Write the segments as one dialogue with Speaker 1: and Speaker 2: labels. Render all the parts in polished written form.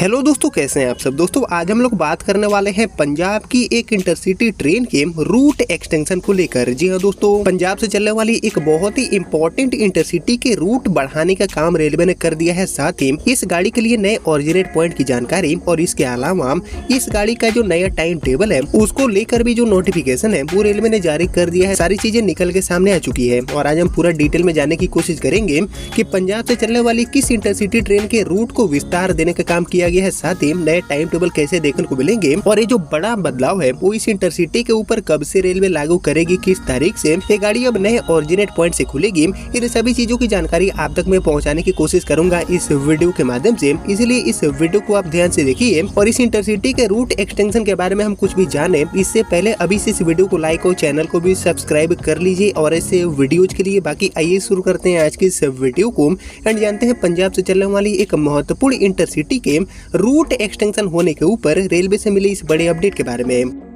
Speaker 1: Hello दोस्तों, कैसे हैं आप सब। दोस्तों आज हम लोग बात करने वाले हैं पंजाब की एक इंटरसिटी ट्रेन के रूट एक्सटेंशन को लेकर। जी हाँ दोस्तों, पंजाब से चलने वाली एक बहुत ही इंपॉर्टेंट इंटरसिटी के रूट बढ़ाने का काम रेलवे ने कर दिया है। साथ ही इस गाड़ी के लिए नए ऑरिजिनेट पॉइंट की जानकारी और इसके अलावा इस गाड़ी का जो नया टाइम टेबल है उसको लेकर भी जो नोटिफिकेशन है वो रेलवे ने जारी कर दिया है। सारी चीजें निकल के सामने आ चुकी है और आज हम पूरा डिटेल में जानने की कोशिश करेंगे कि पंजाब से चलने वाली किस इंटरसिटी ट्रेन के रूट को विस्तार देने का काम किया गया है। साथ ही नए टाइम टेबल कैसे देखने को मिलेंगे और ये जो बड़ा बदलाव है वो इस इंटरसिटी के ऊपर कब से रेलवे लागू करेगी, किस तारीख से ये गाड़ी अब नए ऑरिजिनेट पॉइंट से खुलेगी, इन सभी चीजों की जानकारी आप तक मैं पहुंचाने की कोशिश करूंगा इस वीडियो के माध्यम से। इसलिए इस वीडियो को आप ध्यान से देखिए और इस इंटरसिटी के रूट एक्सटेंशन के बारे में हम कुछ भी जाने इससे पहले अभी से इस वीडियो को लाइक और चैनल को भी सब्सक्राइब कर लीजिए और ऐसे वीडियोज के लिए। बाकी आइए शुरू करते हैं आज की इस वीडियो को एंड जानते हैं पंजाब से चलने वाली एक महत्वपूर्ण इंटरसिटी के रूट एक्सटेंशन होने के ऊपर रेलवे से मिली इस बड़े अपडेट के बारे में।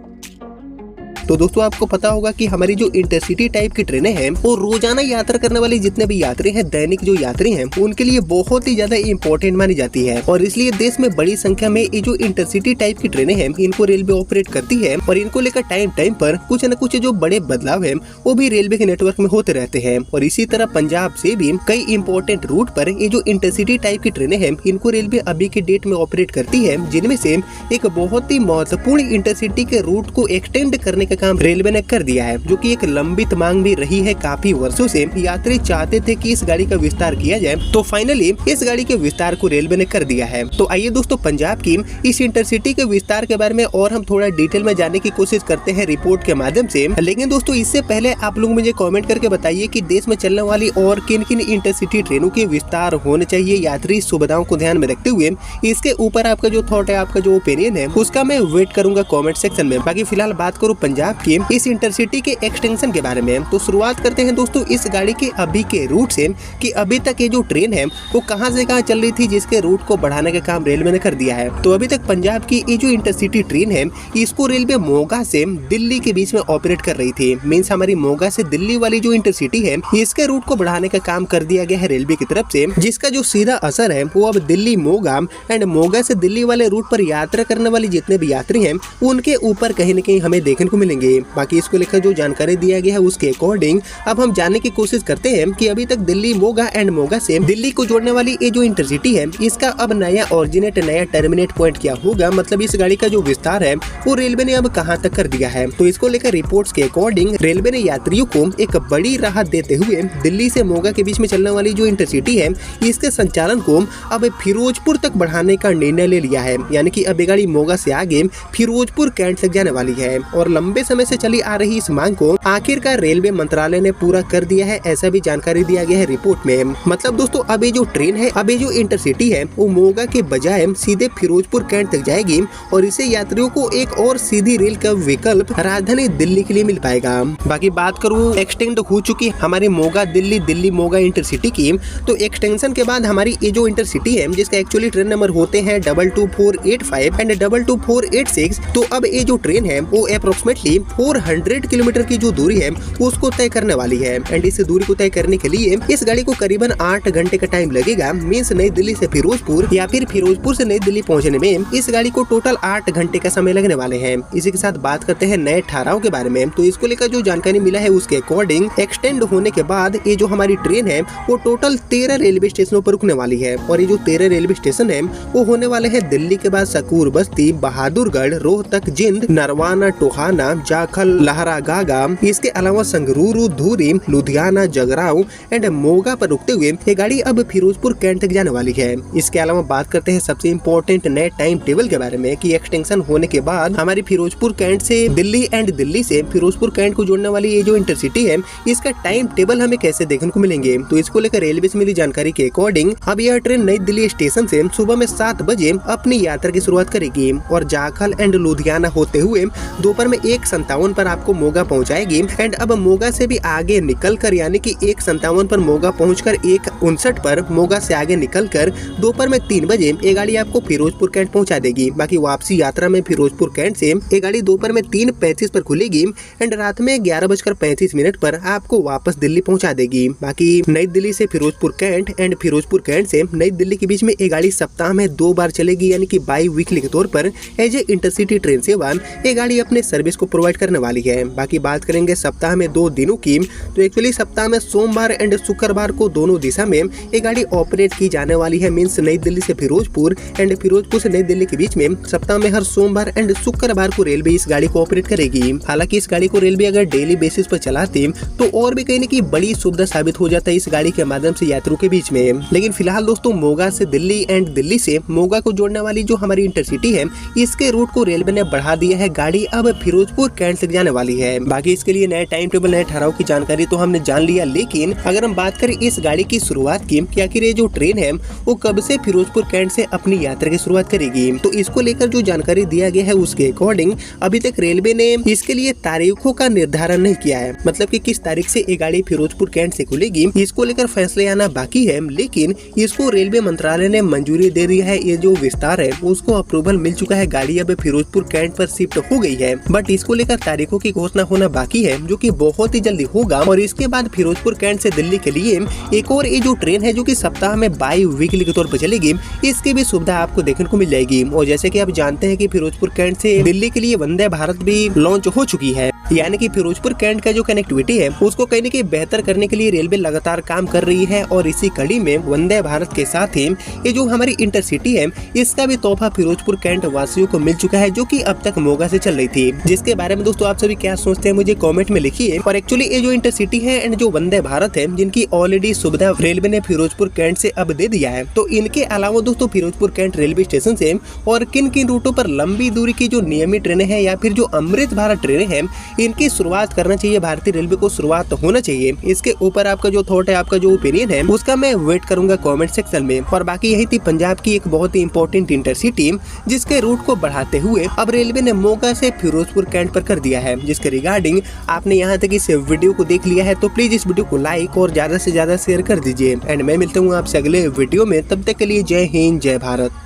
Speaker 1: तो दोस्तों आपको पता होगा कि हमारी जो इंटरसिटी टाइप की ट्रेनें हैं वो रोजाना यात्रा करने वाले जितने भी यात्री हैं, दैनिक जो यात्री हैं, उनके लिए बहुत ही ज्यादा इंपॉर्टेंट मानी जाती है और इसलिए देश में बड़ी संख्या में ये जो इंटरसिटी टाइप की ट्रेनें हैं इनको रेलवे ऑपरेट करती है और इनको लेकर टाइम पर कुछ न कुछ जो बड़े बदलाव है वो भी रेलवे के नेटवर्क में होते रहते हैं। और इसी तरह पंजाब से भी कई इंपॉर्टेंट रूट पर ये जो इंटरसिटी टाइप की ट्रेनें हैं इनको रेलवे अभी के डेट में ऑपरेट करती है, जिनमें से एक बहुत ही महत्वपूर्ण इंटरसिटी के रूट को एक्सटेंड करने काम रेलवे ने कर दिया है, जो कि एक लंबित मांग भी रही है। काफी वर्षों से यात्री चाहते थे कि इस गाड़ी का विस्तार किया जाए, तो फाइनली इस गाड़ी के विस्तार को रेलवे ने कर दिया है। तो आइए दोस्तों पंजाब की इस इंटरसिटी के विस्तार के बारे में और हम थोड़ा डिटेल में जानने की कोशिश करते हैं रिपोर्ट के माध्यम से। लेकिन दोस्तों इससे पहले आप लोग मुझे कमेंट करके बताइए कि देश में चलने वाली और किन किन इंटरसिटी ट्रेनों के विस्तार होने चाहिए यात्री सुविधाओं को ध्यान में रखते हुए। इसके ऊपर आपका जो थॉट है, आपका जो ओपिनियन है, उसका मैं वेट करूंगा कमेंट सेक्शन में। बाकी फिलहाल बात करूं पंजाब की इस इंटरसिटी के एक्सटेंशन के बारे में, तो शुरुआत करते हैं दोस्तों इस गाड़ी के अभी के रूट से कि अभी तक ये जो ट्रेन है वो कहां से कहां चल रही थी, जिसके रूट को बढ़ाने का काम रेलवे ने कर दिया है। तो अभी तक पंजाब की ये जो इंटरसिटी ट्रेन है इसको रेलवे मोगा से दिल्ली के बीच में ऑपरेट कर रही थी। मीन्स हमारी मोगा से दिल्ली वाली जो इंटरसिटी है इसके रूट को बढ़ाने का काम कर दिया गया है रेलवे की तरफ से, जिसका जो सीधा असर है वो अब दिल्ली मोगा एंड मोगा से दिल्ली वाले रूट पर यात्रा करने वाले जितने भी यात्री हैं उनके ऊपर कहीं न कहीं हमें देखने को मिलेंगे। बाकी इसको लेकर जो जानकारी दिया गया है उसके अकॉर्डिंग अब हम जानने की कोशिश करते हैं कि अभी तक दिल्ली मोगा एंड मोगा से दिल्ली को जोड़ने वाली ये जो इंटरसिटी है इसका अब नया ऑरिजिनेट नया टर्मिनेट पॉइंट क्या होगा, मतलब इस गाड़ी का जो विस्तार है वो रेलवे ने अब कहां तक कर दिया है। तो इसको लेकर रिपोर्ट्स के अकॉर्डिंग रेलवे ने यात्रियों को एक बड़ी राहत देते हुए दिल्ली से मोगा के बीच में चलने वाली जो इंटरसिटी है इसके संचालन को अब फिरोजपुर तक बढ़ाने का निर्णय ले लिया है। यानी कि अब ये गाड़ी मोगा से आगे फिरोजपुर कैंट तक जाने वाली है और लंबे समय से चली आ रही इस मांग को आखिरकार रेलवे मंत्रालय ने पूरा कर दिया है, ऐसा भी जानकारी दिया गया है रिपोर्ट में। मतलब दोस्तों अब ये जो ट्रेन है, अब ये जो इंटरसिटी है वो मोगा के बजाय सीधे फिरोजपुर कैंट तक जाएगी और इससे यात्रियों को एक और सीधी रेल का विकल्प राजधानी दिल्ली के लिए मिल पाएगा। बाकी बात करूँ एक्सटेंड हो चुकी हमारी मोगा दिल्ली मोगा इंटरसिटी की, तो एक्सटेंशन के बाद हमारी ये जो इंटरसिटी है जिसका एक्चुअली ट्रेन नंबर होते हैं 22485 एंड 22486, तो अब ये जो ट्रेन है वो अप्रोक्सीमेटली 400 किलोमीटर की जो दूरी है उसको तय करने वाली है एंड इस दूरी को तय करने के लिए इस गाड़ी को करीबन 8 घंटे का टाइम लगेगा। मीन्स नई दिल्ली से फिरोजपुर या फिर फिरोजपुर से नई दिल्ली पहुंचने में इस गाड़ी को टोटल 8 घंटे का समय लगने वाले हैं। इसी के साथ बात करते हैं नए ठहराव के बारे में। तो इसको लेकर जो जानकारी मिला है उसके अकॉर्डिंग एक्सटेंड होने के बाद ये जो हमारी ट्रेन है वो टोटल 13 रेलवे स्टेशनों पर रुकने वाली है और ये जो 13 रेलवे स्टेशन है वो होने वाले हैं दिल्ली के बाद सकूर बस्ती, बहादुरगढ़, रोहतक, जिंद, नरवाना, टोहाना, जाखल, लहरागागा, इसके अलावा संगरूर, धूरी, लुधियाना, जगराव एंड मोगा पर रुकते हुए ये गाड़ी अब फिरोजपुर कैंट तक जाने वाली है। इसके अलावा बात करते हैं सबसे इम्पोर्टेंट नए टाइम टेबल के बारे में कि एक्सटेंशन होने के बाद हमारी फिरोजपुर कैंट से दिल्ली एंड दिल्ली से फिरोजपुर कैंट को जोड़ने वाली ये जो इंटरसिटी है इसका टाइम टेबल हमें कैसे देखने को मिलेंगे। तो इसको लेकर रेलवे से मिली जानकारी के अकॉर्डिंग अब यह ट्रेन नई दिल्ली स्टेशन से सुबह में 7 बजे अपनी यात्रा की शुरुआत करेगी और जाखल एंड लुधियाना होते हुए दोपहर में 1 1:57 पर आपको मोगा पहुंचाएगी। एंड अब मोगा से भी आगे निकलकर यानी कि 1:57 पर मोगा पहुंचकर 1:59 पर मोगा से आगे निकलकर दोपहर में 3 बजे ये गाड़ी आपको फिरोजपुर कैंट पहुंचा देगी। बाकी वापसी यात्रा में फिरोजपुर कैंट से ये गाड़ी दोपहर में 3:35 पर खुलेगी एंड रात में 11:35 पर आपको वापस दिल्ली पहुंचा देगी। बाकी नई दिल्ली से Firozpur cantt and Firozpur cantt से नई दिल्ली के बीच में ये गाड़ी सप्ताह में 2 बार चलेगी, यानी कि बाई वीकली के तौर पर एज ए इंटरसिटी ट्रेन सेवा ये गाड़ी अपने सर्विस को प्रोवाइड करने वाली है। बाकी बात करेंगे सप्ताह में 2 दिनों की, तो एक्चुअली सप्ताह में सोमवार एंड शुक्रवार को दोनों दिशा में ये गाड़ी ऑपरेट की जाने वाली है। मीन्स नई दिल्ली से फिरोजपुर एंड फिरोजपुर से नई दिल्ली के बीच में सप्ताह में हर सोमवार एंड शुक्रवार को रेलवे इस गाड़ी को ऑपरेट करेगी। हालांकि इस गाड़ी को रेलवे अगर डेली बेसिस पर चलाते तो और भी कहीं न कहीं बड़ी सुविधा साबित हो जाता है इस गाड़ी के माध्यम से यात्रियों के बीच में। लेकिन फिलहाल दोस्तों मोगा से दिल्ली एंड दिल्ली से मोगा को जोड़ने वाली जो हमारी इंटरसिटी है इसके रूट को रेलवे ने बढ़ा दिया है। गाड़ी अब फिरोजपुर कैंट तक जाने वाली है। बाकी इसके लिए नए टाइम टेबल नए ठहराव की जानकारी तो हमने जान लिया, लेकिन अगर हम बात करें इस गाड़ी की शुरुआत की कि आखिर ये जो ट्रेन है वो कब से फिरोजपुर कैंट से अपनी यात्रा की शुरुआत करेगी, तो इसको लेकर जो जानकारी दिया गया है उसके अकॉर्डिंग अभी तक रेलवे ने इसके लिए तारीखों का निर्धारण नहीं किया है। मतलब कि किस तारीख से ये गाड़ी फिरोजपुर कैंट से खुलेगी इसको लेकर फैसले आना बाकी है, लेकिन इसको रेलवे मंत्रालय ने मंजूरी दे दी है। ये जो विस्तार है उसको अप्रूवल मिल चुका है, गाड़ी अब फिरोजपुर कैंट पर शिफ्ट हो गई है। बट इसको लेकर तारीखों की घोषणा होना बाकी है जो कि बहुत ही जल्दी होगा। और इसके बाद फिरोजपुर कैंट से दिल्ली के लिए एक और ये जो ट्रेन है जो कि सप्ताह में बाई वीकली के तौर पर चलेगी, इसकी भी सुविधा आपको देखने को मिल जाएगी। और जैसे कि आप जानते हैं कि फिरोजपुर कैंट से दिल्ली के लिए वंदे भारत भी लॉन्च हो चुकी है, यानी कि फिरोजपुर कैंट का जो कनेक्टिविटी है उसको कहीं न कहीं बेहतर करने के लिए रेलवे लगातार काम कर रही है। और इसी कड़ी में वंदे भारत के साथ ही ये जो हमारी इंटरसिटी है इसका भी तोहफा फिरोजपुर कैंट वासियों को मिल चुका है, जो कि अब तक मोगा से चल रही थी। जिसके बारे में दोस्तों आप सभी क्या सोचते हैं मुझे कमेंट में लिखिए। और एक्चुअली ये जो इंटरसिटी है एंड जो वंदे भारत है जिनकी ऑलरेडी सुविधा रेलवे ने फिरोजपुर कैंट से अब दे दिया है, तो इनके अलावा दोस्तों फिरोजपुर कैंट रेलवे स्टेशन से और किन किन रूटों पर लंबी दूरी की जो नियमित ट्रेनें हैं या फिर जो अमृत भारत ट्रेनें हैं इनकी शुरुआत करना चाहिए भारतीय रेलवे को, शुरुआत होना चाहिए। इसके ऊपर आपका जो थॉट है, आपका जो ओपिनियन है उसका मैं वेट करूंगा कमेंट सेक्शन में। और बाकी यही थी पंजाब की एक बहुत ही इंपॉर्टेंट इंटरसिटी जिसके रूट को बढ़ाते हुए अब रेलवे ने मोगा से फिरोजपुर कैंट पर कर दिया है। जिसके रिगार्डिंग आपने यहाँ तक इस वीडियो को देख लिया है तो प्लीज इस वीडियो को लाइक और ज्यादा से ज्यादा शेयर कर दीजिए। एंड मैं मिलता हूँ आपसे अगले वीडियो में, तब तक के लिए जय हिंद जय भारत।